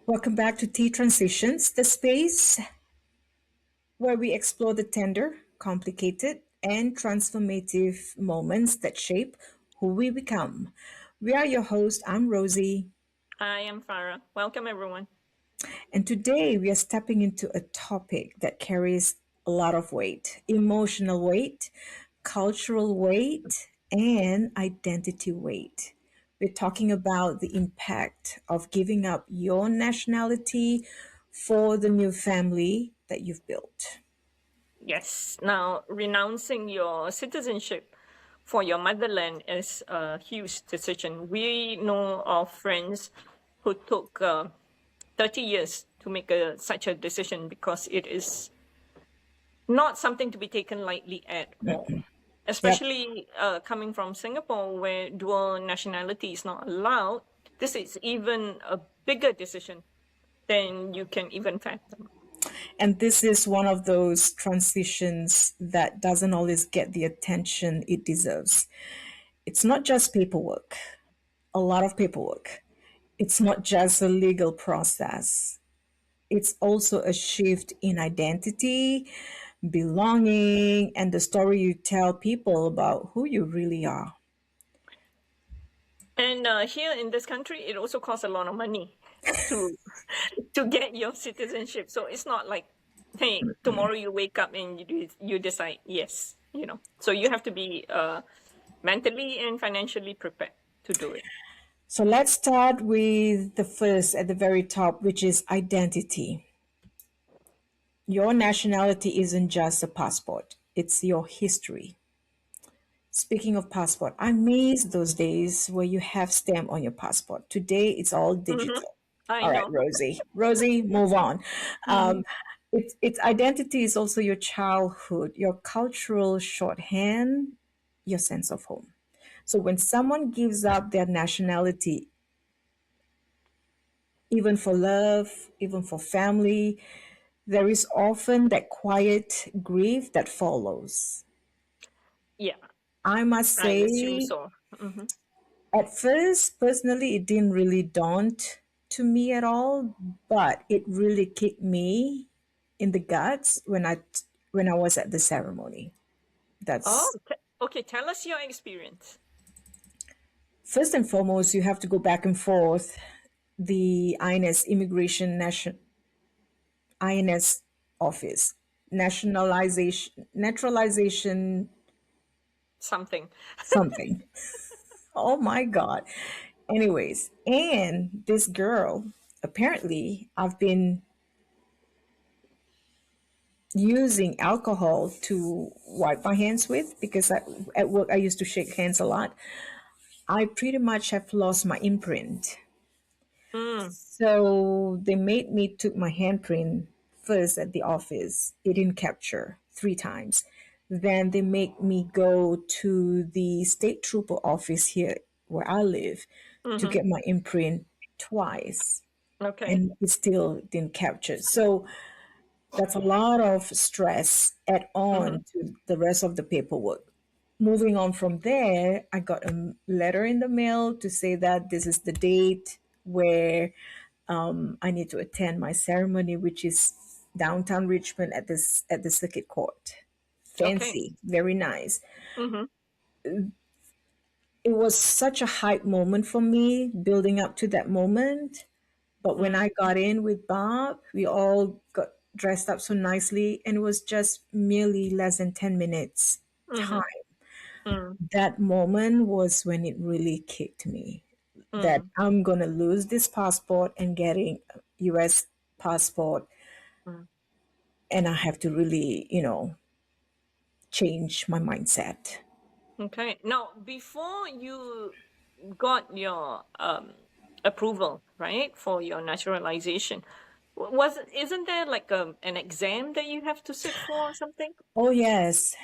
Welcome back to Tea Transitions, the space where we explore the tender, complicated, and transformative moments that shape who we become. We are your host. I'm Rosy, I am Farah. Welcome, everyone. and today we are stepping into a topic that carries a lot of weight: emotional weight, cultural weight, and identity weight. We're talking about the impact of giving up your nationality for the new family that you've built. Yes, now renouncing your citizenship for your motherland is a huge decision. We know of friends who took 30 years to make such a decision because it is not something to be taken lightly at all. Yep. Especially coming from Singapore, where dual nationality is not allowed, this is even a bigger decision than you can even fathom. And this is one of those transitions that doesn't always get the attention it deserves. It's not just paperwork, a lot of paperwork. It's not just a legal process. It's also a shift in identity, belonging, and the story you tell people about who you really are. And here in this country, it also costs a lot of money to to get your citizenship. So it's not like, hey, tomorrow you wake up and you decide yes, you know. So you have to be mentally and financially prepared to do it. So let's start with the first at the very top, which is identity. Your nationality isn't just a passport, it's your history. Speaking of passport, I miss those days where you have stamp on your passport. Today it's all Hmm. digital. I All right, know. Rosie. Rosie, move on. Hmm. It's identity is also your childhood, your cultural shorthand, your sense of home. So when someone gives up their nationality, even for love, even for family, there is often that quiet grief that follows. Yeah, I must I assume say, so. Hmm. at first, personally, it didn't really daunt to me at all, but it really kicked me in the guts when I was at the ceremony. Oh, That's okay. Tell us your experience. first and foremost. You have to go back and forth the INS office, naturalization Something. something. Oh my God. Anyways, and this girl, apparently, I've been using alcohol to wipe my hands with because at work I used to shake hands a lot. I pretty much have lost my imprint. Mm, So they made me took my handprint first at the office. It didn't capture 3 times. Then they make me go to the state trooper office here where I live to mm-hmm. get my imprint twice. Okay. And it still didn't capture. So that's a lot of stress add Mm-hmm. on to the rest of the paperwork. Moving on from there, I got a letter in the mail to say that this is the date where I need to attend my ceremony, which is downtown Richmond at the circuit court. Okay. Fancy, very nice. Mm-hmm. It was such a hype moment for me, building up to that moment. But when Mm, I got in with Bob, we all got dressed up so nicely, and it was just merely less than 10 minutes mm-hmm. time. Mm, That moment was when it really kicked me that mm, I'm going to lose this passport and getting a US passport, mm. and I have to really, change my mindset. Okay. Now, before you got your approval, right, for your naturalization, isn't there like an exam that you have to sit for or something? Oh, yes.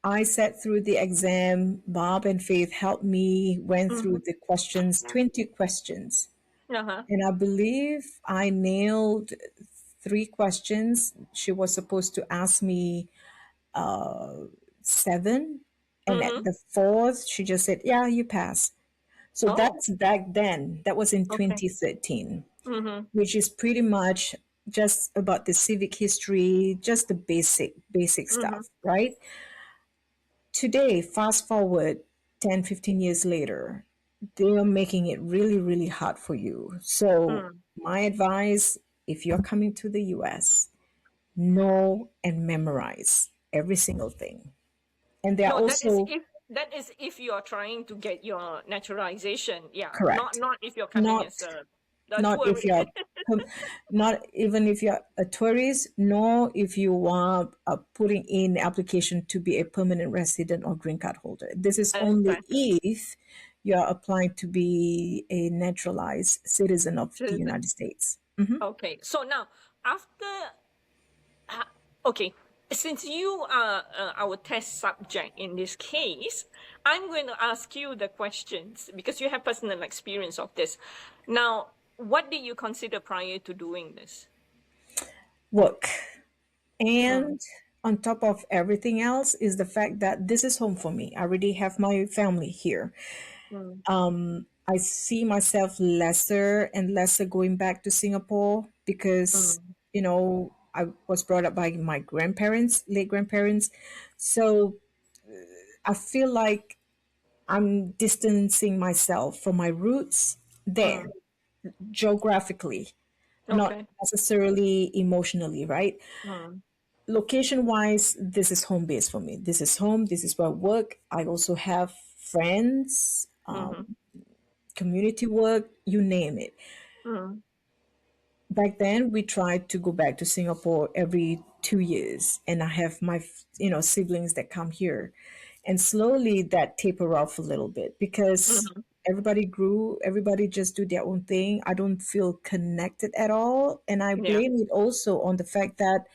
I sat through the exam. Bob and Faith helped me, went through Mm-hmm. the questions, 20 questions. Uh-huh. And I believe I nailed 3 questions. She was supposed to ask me 7. And at Mm-hmm. the fourth, she just said, "Yeah, you pass." So Oh, that's back then. That was in okay. 2013. Mm-hmm. which is pretty much just about the civic history, just the basic Mm-hmm. stuff, right? Today, fast forward 10, 15 years later, they are making it really, really hard for you. So, Mm. my advice, if you're coming to the US, know and memorize every single thing. And there are No, also, that is if you are trying to get your naturalization. Yeah, correct, not if you're coming not as a not if tourist. you're com- not even if you're a tourist, nor if you are putting in application to be a permanent resident or green card holder. This is only Exactly. if you're applying to be a naturalized citizen of the Citizen. United States. Mhm. Okay. So now, after okay, since you are our test subject in this case, I'm going to ask you the questions because you have personal experience of this. Now, what did you consider prior to doing this? Work. Mm, And on top of everything else is the fact that this is home for me. I already have my family here. mm, I see myself lesser and lesser going back to Singapore because, mm, I was brought up by my grandparents, late grandparents. So I feel like I'm distancing myself from my roots there, mm. geographically, not Okay. necessarily emotionally, right? Mm, Location wise, this is home base for me. This is home. This is where I work. I also have friends, mm-hmm, community work, you name it. mm, Back then, we tried to go back to Singapore every 2 years, and I have my siblings that come here, and slowly that taper off a little bit because mm-hmm. everybody grew, everybody just do their own thing. I don't feel connected at all, and I Yeah. blame it also on the fact that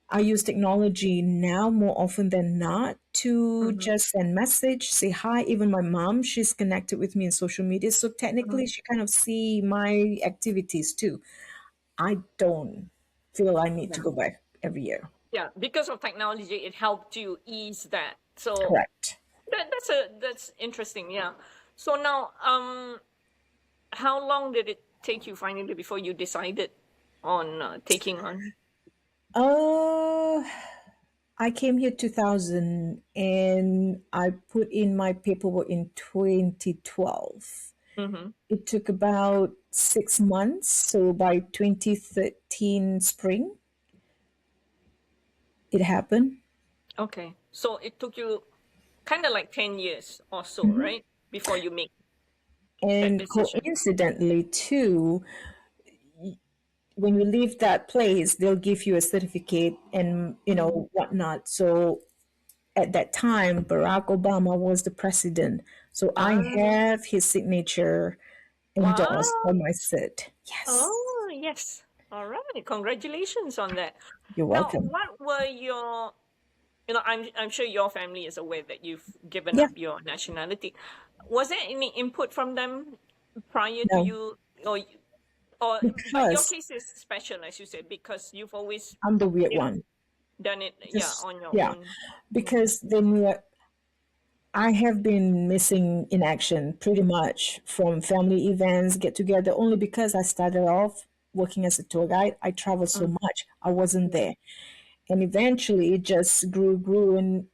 I use technology now more often than not to Mm-hmm, just send message, say hi. Even my mom, she's connected with me in social media, so technically mm, she kind of see my activities too. I don't feel I need to yeah. go back every year. Yeah. Because of technology, it helped you ease that. So Correct. that's interesting. Yeah. So now, how long did it take you finally before you decided on taking on? Uh, I came here 2000 and I put in my paperwork in 2012. Mm-hmm. It took about 6 months. So by 2013 spring, it happened. Okay. So it took you kind of like 10 years or so, right? Before you make that And decision. coincidentally, too, when you leave that place, they'll give you a certificate and, Mm. whatnot. So at that time, Barack Obama was the president. So I Ah, have his signature endorsed wow. on my cert. Yes. Oh, yes. All right. Congratulations on that. You're Now, welcome. what were your, I'm sure your family is aware that you've given Yeah. up your nationality. Was there any input from them prior to No, you, or but your because case is special, as you said, because you've always, I'm the weird you know, one. done it, yeah, Just, on your yeah. own. Mm, Because they knew I have been missing in action pretty much from family events, get together, only because I started off working as a tour guide. I traveled so mm, much, I wasn't yeah. there. And eventually it just grew. And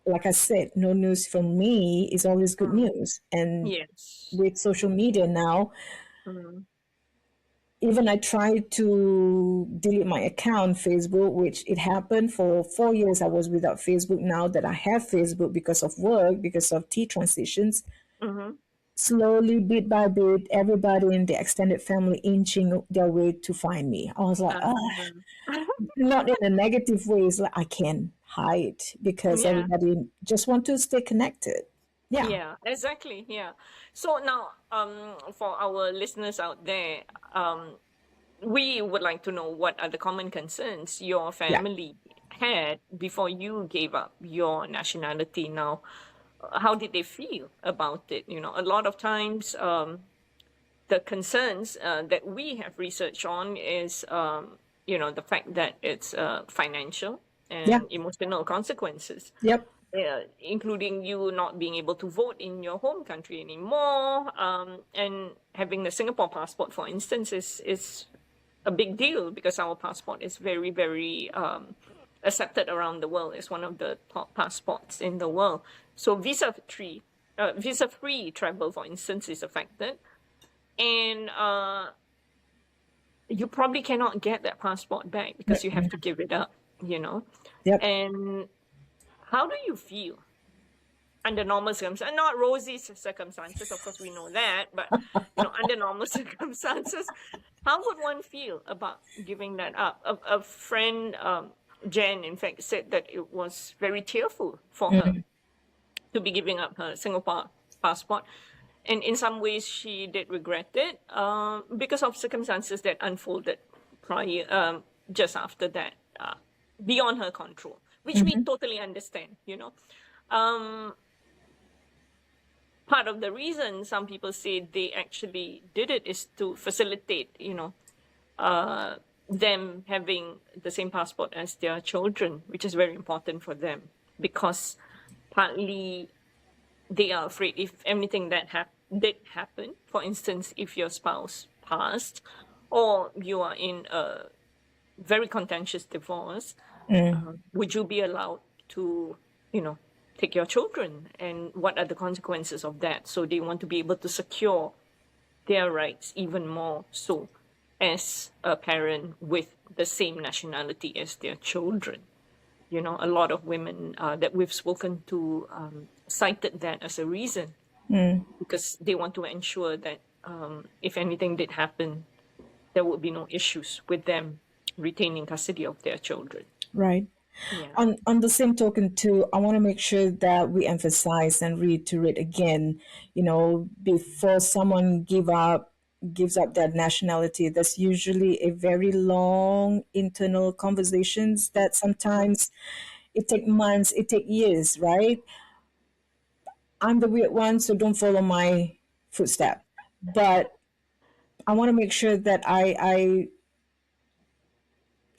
like I said, no news from me is always good Mm, news. And yes. with social media now, Mm, even I tried to delete my account, Facebook, which it happened for 4 years. I was without Facebook. Now that I have Facebook because of work, because of T transitions, mm-hmm. slowly, bit by bit, everybody in the extended family inching their way to find me. I was like, not in a negative way. It's like I can't hide because Yeah. everybody just want to stay connected. Yeah, Yeah, exactly. Yeah. So now, for our listeners out there, we would like to know what are the common concerns your yeah, family had before you gave up your nationality. Now, how did they feel about it? A lot of times, the concerns that we have research on is, the fact that it's financial yeah, and emotional consequences. yep. including you not being able to vote in your home country anymore, and having the Singapore passport, for instance, is a big deal because our passport is very, very accepted around the world. It's one of the top passports in the world. So visa-free travel, for instance, is affected, and you probably cannot get that passport back because you have to give it up. You know, Yep. and how do you feel under normal circumstances? Not Rosy's circumstances, of course, we know that, but under normal circumstances, how would one feel about giving that up? A friend, Jen, in fact, said that it was very tearful for her to be giving up her Singapore passport. And in some ways, she did regret it because of circumstances that unfolded prior, just after that, beyond her control, which we totally understand. Um, Part of the reason some people say they actually did it is to facilitate, them having the same passport as their children, which is very important for them because partly they are afraid if anything that did happen, for instance, if your spouse passed or you are in a very contentious divorce, would you be allowed to, you know, take your children? And what are the consequences of that? So they want to be able to secure their rights even more so as a parent with the same nationality as their children. A lot of women that we've spoken to cited that as a reason because they want to ensure that if anything did happen, there would be no issues with them retaining custody of their children. Right. Yeah. On the same token, too, I want to make sure that we emphasize and reiterate again, before someone gives up their nationality, there's usually a very long internal conversations that sometimes it take months, it take years, right? I'm the weird one, so don't follow my footstep. But I want to make sure that I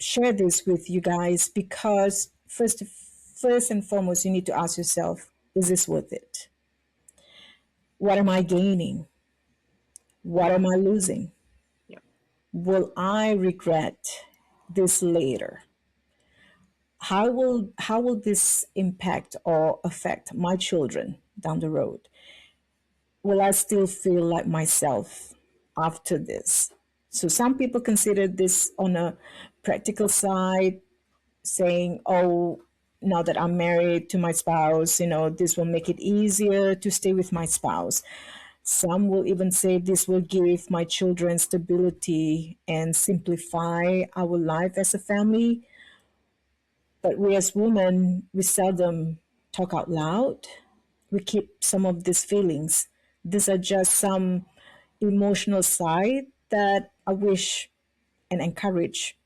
share this with you guys because first and foremost, you need to ask yourself, is this worth it? What am I gaining? What am I losing? Yeah. Will I regret this later? How will this impact or affect my children down the road? Will I still feel like myself after this? So some people consider this on a practical side, saying, oh, now that I'm married to my spouse, this will make it easier to stay with my spouse. Some will even say this will give my children stability and simplify our life as a family. But we as women, we seldom talk out loud. We keep some of these feelings. These are just some emotional side that I wish and encourage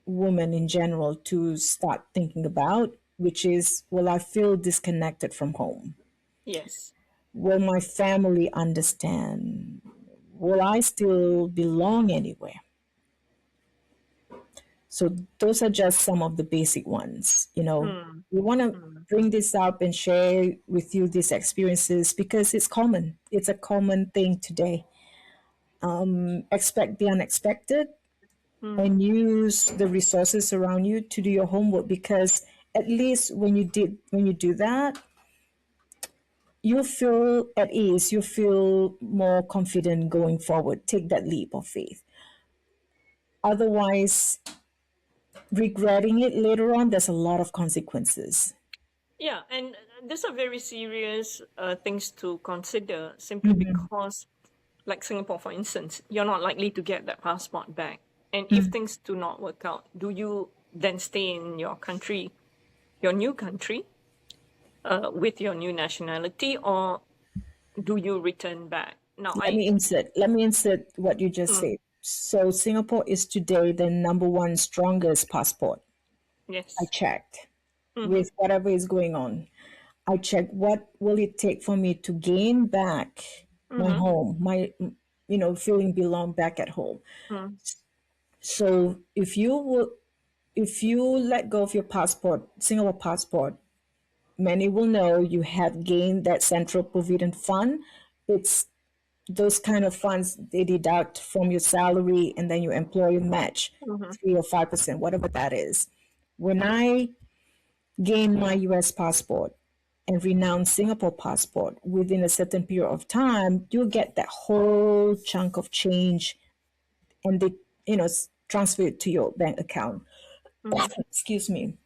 women in general to start thinking about, which is, will I feel disconnected from home? Yes. Will my family understand? Will I still belong anywhere? So those are just some of the basic ones. Mm, We want to mm, bring this up and share with you these experiences because it's common. It's a common thing today. Expect the unexpected mm. and use the resources around you to do your homework, because at least when you do that, you feel at ease, you feel more confident going forward. Take that leap of faith. Otherwise, regretting it later on, there's a lot of consequences. Yeah, and these are very serious things to consider simply because, like Singapore, for instance, you're not likely to get that passport back. And if things do not work out, do you then stay in your country, your new country, with your new nationality, or do you return back? Now, Let me insert what you just mm, said. So Singapore is today the number one strongest passport. I yes, checked mm-hmm, with whatever is going on. I checked what will it take for me to gain back my mm-hmm, home, my feeling belong back at home. mm, So if you let go of your passport, Singapore passport, many will know, you have gained that central provident fund. It's those kind of funds they deduct from your salary, and then your employer match Mm-hmm. 3 or 5%, whatever that is. When I gain my US passport and renounce Singapore passport within a certain period of time, you get that whole chunk of change, and they, transfer it to your bank account. Mm-hmm. Excuse me.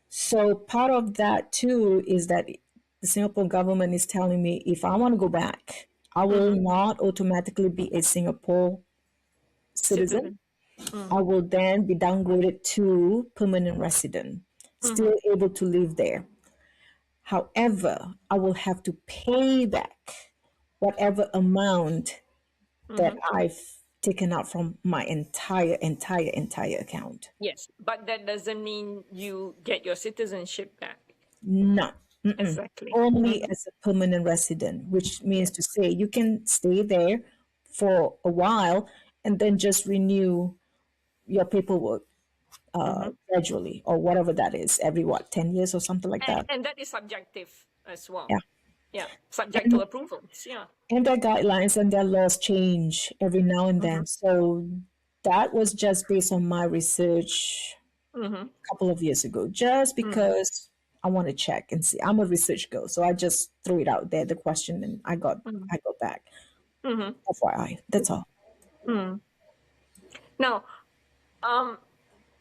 So part of that too is that the Singapore government is telling me if I want to go back, I will Mm-hmm. not automatically be a Singapore citizen. Citizen. Mm. I will then be downgraded to permanent resident, Mm-hmm. still able to live there. However, I will have to pay back whatever amount that Mm-hmm. I've taken out from my entire account. Yes, but that doesn't mean you get your citizenship back. No, Exactly. only Mm-hmm. as a permanent resident, which means to Yes. say you can stay there for a while and then just renew your paperwork Mm-hmm. gradually, or whatever that is, every what, 10 years or something like that. And that is subjective as well. Yeah. Yeah, subject to And, approvals. Yeah. and their guidelines and their laws change every now and Mm-hmm. then. So that was just based on my research Mm-hmm. a couple of years ago, just Mm-hmm. because I want to check and see. I'm a research girl, so I just threw it out there, the question, and I got back. Mm-hmm. FYI, that's all. Mm. Now, um,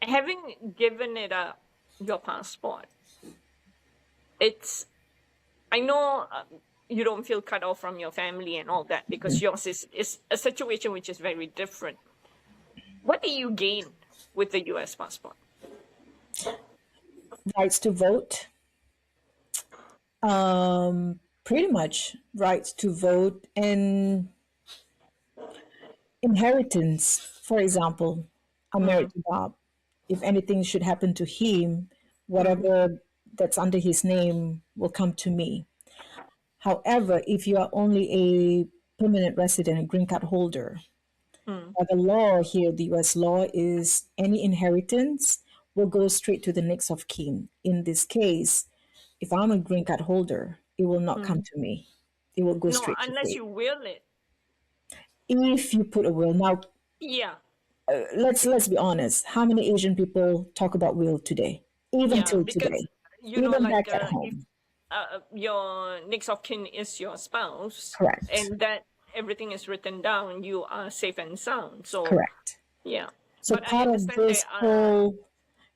having given it up your passport, it's I know you don't feel cut off from your family and all that because yours is a situation which is very different. What do you gain with the US passport? Rights to vote, pretty much rights to vote, and inheritance. For example, I'm married Mm, to Bob. If anything should happen to him, mm, whatever that's under his name will come to me. However, if you are only a permanent resident, a green card holder, mm, the law here, the US law, is any inheritance will go straight to the next of kin. In this case, if I'm a green card holder, it will not come mm. to me. It will go No, straight to unless Faith. you will it. If you put a will, now Yeah, let's be honest. How many Asian people talk about will today? Even yeah, till because today, even back like at if home. your next of kin is your spouse Correct. and that everything is written down, you are safe and sound. So Correct. yeah, So but I part of understand there this are whole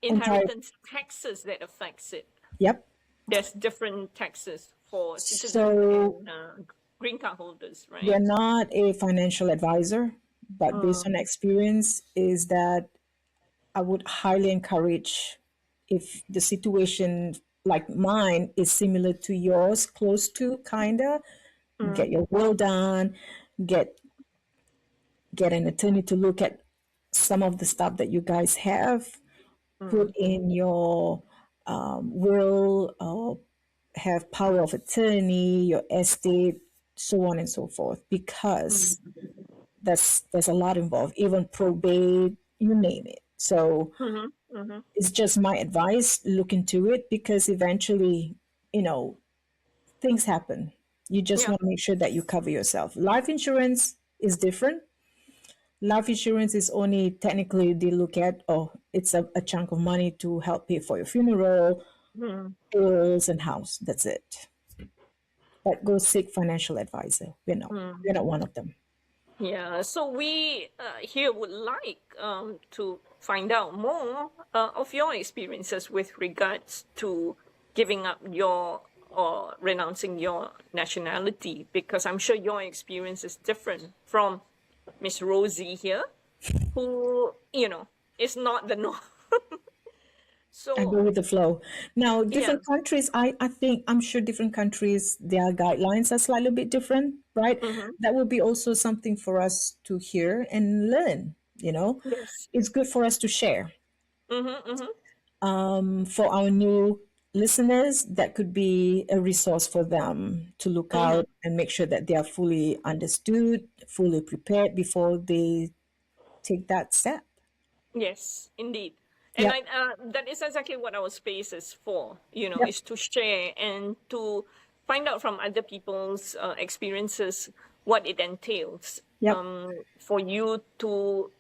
entire, inheritance taxes that affects it. yep. There's different taxes for citizen So and green card holders, we're right? not a financial advisor, but based on Mm, experience, is that I would highly encourage, if the situation like mine is similar to yours, close to kinda, mm, get your will done, get get an attorney to look at some of the stuff that you guys have, put mm, in your will, have power of attorney, your estate, so on and so forth, because mm, there's a lot involved, even probate, you name it. So mhm, mhm. it's just my advice, look into it, because eventually, you know, things happen. You just Yeah, want to make sure that you cover yourself. Life insurance is different. Life insurance is only technically they look at, oh, it's a chunk of money to help pay for your funeral, mm, bills, and house. That's it. But go seek financial advisor. mm. We're not one of them. Yeah. So we here would like to find out more of your experiences with regards to giving up your or renouncing your nationality, because I'm sure your experience is different from Miss Rosie here, who is not the norm. I So go with the flow. Now, yeah. different countries, I think, I'm sure different countries, their guidelines are slightly bit different, right? Mm-hmm. That would be also something for us to hear and learn, you know? Yes. It's good for us to share. Mm-hmm. Mm-hmm. For our new listeners, that could be a resource for them to look Mm-hmm. out and make sure that they are fully understood, fully prepared before they take that step. Yes, indeed. And Yep. that is exactly what our space is for, Yep. is to share and to find out from other people's experiences what it entails, Yep. for you to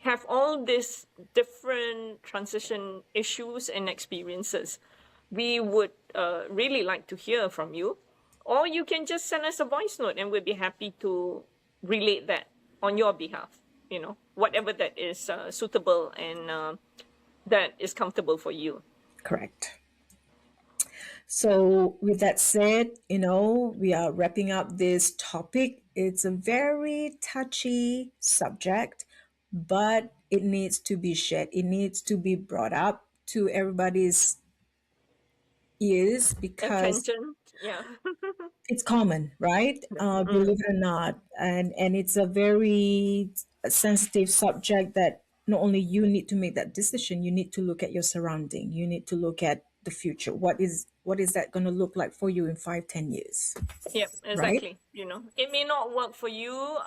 have all these different transition issues and experiences. We would really like to hear from you, or you can just send us a voice note and we'd be happy to relate that on your behalf, whatever that is suitable and that is comfortable for you. Correct. So, with that said, we are wrapping up this topic. It's a very touchy subject, but it needs to be shared. It needs to be brought up to everybody's ears because Attention, yeah. it's common, right? Mm, Believe it or not, and it's a very sensitive subject that not only you need to make that decision, you need to look at your surrounding. You need to look at the future. What is that going to look like for you in 5, 10 years, yep, right? exactly. It may not work for you,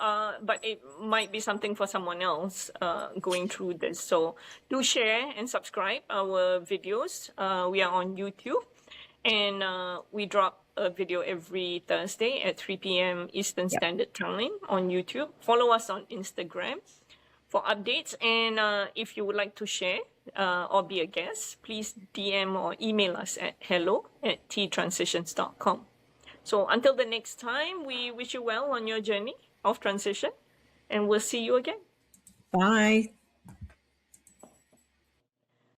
but it might be something for someone else going through this. So do share and subscribe our videos. We are on YouTube, and we drop a video every Thursday at 3 p.m. Eastern Yep. Standard Time on YouTube. Follow us on Instagram for updates. And if you would like to share or be a guest, please DM or email us at hello@ttransitions.com. So until the next time, we wish you well on your journey of transition, and we'll see you again. Bye.